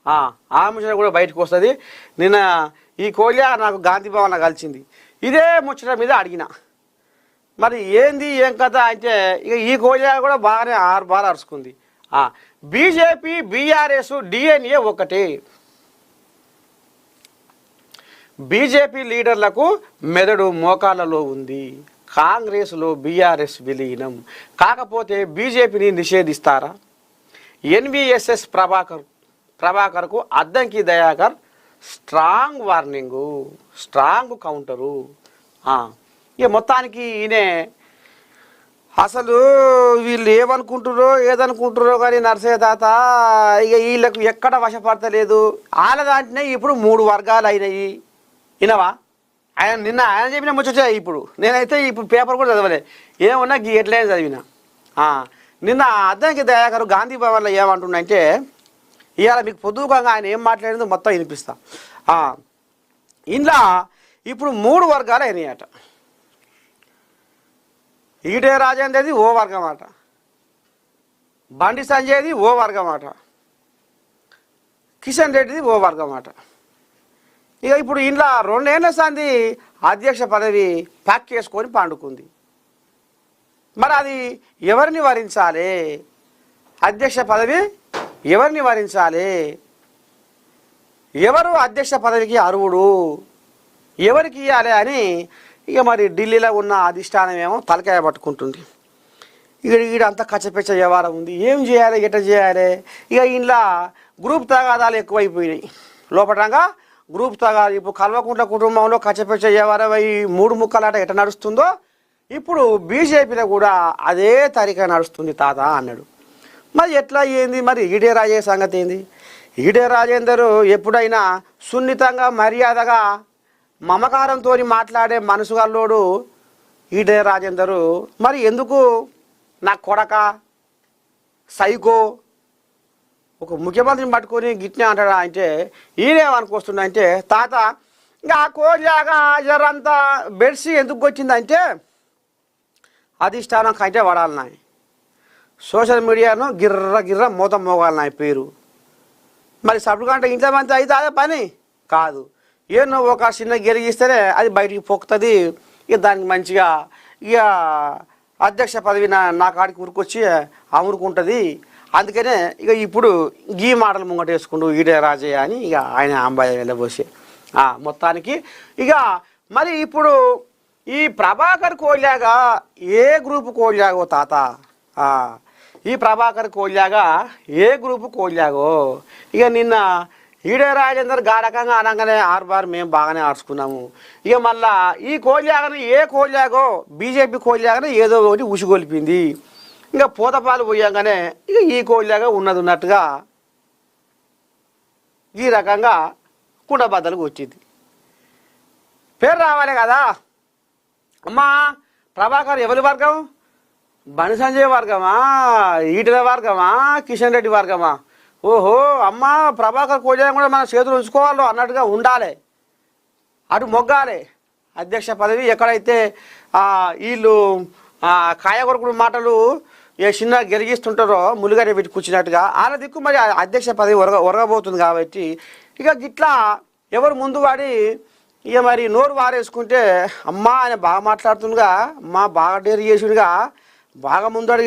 ఆ ముచ్చట కూడా బయటకు వస్తుంది. నిన్న ఈ కోల్యా నాకు గాంధీ భవన్ కలిసింది, ఇదే ముచ్చట మీద అడిగిన మరి ఏంది ఏం కథ అంటే ఇక ఈ కోల్యా కూడా బాగానే బాగా అరుచుకుంది. బీజేపీ బీఆర్ఎస్ డిఎన్ఏ ఒకటే. బీజేపీ లీడర్లకు మెదడు మోకాళ్ళలో ఉంది, కాంగ్రెస్లో బీఆర్ఎస్ విలీనం. కాకపోతే బీజేపీని నిషేధిస్తారా? ఎన్విఎస్ఎస్ ప్రభాకర్కు Addanki Dayakar strong warning, strong counter. ఇక మొత్తానికి ఈయనే అసలు వీళ్ళు ఏమనుకుంటురో ఏదనుకుంటురో కానీ నర్సయ్య తాత ఇక వీళ్ళకు ఎక్కడ వశపడతలేదు. వాళ్ళ దాంట్లోనే ఇప్పుడు 3 వర్గాలు అయినాయి. వినవా? నిన్న ఆయన చెప్పిన ముచ్చట ఇప్పుడు నేనైతే ఇప్పుడు పేపర్ కూడా చదవలే, ఏమన్నా ఎట్లయినా చదివిన. నిన్న అద్దంకి దయాకర్ గాంధీ భవన్లో ఏమంటుండంటే ఇవాళ మీకు పొద్దుగా ఆయన ఏం మాట్లాడిందో మొత్తం వినిపిస్తా. ఇంట్లో ఇప్పుడు 3 వర్గాలు అయినాయట. ఈటే రాజేందర్ది ఓ వర్గం అట, బండి సంజయ్ది ఓ వర్గం అట, కిషన్ రెడ్డిది ఓ వర్గం అట. ఇక ఇప్పుడు ఇంట్లో 2 ఏళ్ల సంది అధ్యక్ష పదవి ప్యాక్ చేసుకొని పండుకుంది. మరి అది ఎవరిని వరించాలి? అధ్యక్ష పదవి ఎవరిని వరించాలి? ఎవరు అధ్యక్ష పదవికి అర్హుడు, ఎవరికి ఇవ్వాలి అని ఇక మరి ఢిల్లీలో ఉన్న అధిష్టానం ఏమో తలకాయ పట్టుకుంటుంది. ఈడంతా కచ్చపెచ్చ వ్యవహారం ఉంది, ఏం చేయాలి ఎట్లా చేయాలి. ఇక ఇంట్లో గ్రూప్ తగాదాలు ఎక్కువైపోయినాయి. లోపటంగా గ్రూప్ తగాదాలు ఇప్పుడు కల్వకుంట్ల కుటుంబంలో కచ్చపెచ్చ వ్యవహారం ఈ 3 ముక్కలాట ఎట్లా నడుస్తుందో ఇప్పుడు బీజేపీలో కూడా అదే తరిక నడుస్తుంది తాత అన్నాడు. మరి ఎట్లా ఏంది? మరి ఈడే రాజే సంగతి ఏంది? ఈడే రాజేందర్ ఎప్పుడైనా సున్నితంగా మర్యాదగా మమకారంతో మాట్లాడే మనసు గల్లోడు ఈడే రాజేందర్. మరి ఎందుకు నా కొడక సైకో ఒక ముఖ్యమంత్రిని పట్టుకొని గిట్నే అంటాడా అంటే ఈయనేమనుకొస్తుండ అంటే తాత ఇంకా ఆ కోజాగా జరంతా బెడ్సి ఎందుకు వచ్చిందంటే అధిష్టానం కంటే పడాలన్నాయి, సోషల్ మీడియాను గిర్ర మూత మోగాలన్నాయి పేరు. మరి సబ్డు కంటే ఇంట్లో మంది అయితే అదే పని కాదు. ఏమో ఒక చిన్న గెలిగిస్తేనే అది బయటికి పొక్కుతుంది. ఇక దానికి మంచిగా ఇక అధ్యక్ష పదవి నా కాడికి ఉరికొచ్చి అమురుకుంటుంది. అందుకనే ఇక ఇప్పుడు గీ మాటలు ముంగట వేసుకుంటూ ఈడే రాజయ్య అని ఇక ఆయన అంబాయి వెళ్ళబోసి మొత్తానికి ఇక మరి ఇప్పుడు ఈ ప్రభాకర్ కోల్యాగా ఏ గ్రూపు కోల్యాగో తాత, ఈ ప్రభాకర్ కోల్యాగా ఏ గ్రూపు కోల్యాగో. ఇక నిన్న ఈడే రాజేందర్ గారకంగా అనగానే బార్ మేము బాగానే ఆడుచుకున్నాము. ఇక మళ్ళా ఈ కోల్యాగను ఏ కోల్యాగో బీజేపీ కోల్యాగనే ఏదో ఒకటి ఉసిగొలిపింది. ఇంకా పూతపాలు పోయాగానే ఇక ఈ కోల్యాగా ఉన్నట్టుగా ఈ రకంగా కుండబద్దలకు వచ్చింది. పేరు రావాలి కదా. అమ్మా ప్రభాకర్ ఎవరి వర్గం? బండి సంజయ్ వర్గమా, ఈటల వర్గమా, కిషన్ రెడ్డి వర్గమా? ఓహో అమ్మ ప్రభాకర్ కోల్యాని కూడా మన చేతులు ఉంచుకోవాలో అన్నట్టుగా ఉండాలి, అటు మొగ్గాలి. అధ్యక్ష పదవి ఎక్కడైతే వీళ్ళు కాయగొరకుడు మాటలు ఏ చిన్న గెలిగిస్తుంటారో ములుగానే పెట్టి కూర్చున్నట్టుగా వాళ్ళ దిక్కు మరి అధ్యక్ష పదవి ఒరగబోతుంది. కాబట్టి ఇక గిట్లా ఎవరు ముందు వాడి ఇక మరి నోరు వారేసుకుంటే అమ్మ ఆయన బాగా మాట్లాడుతుండగా, అమ్మ బాగా డేర్ చేసుడుగా, బాగా ముందడు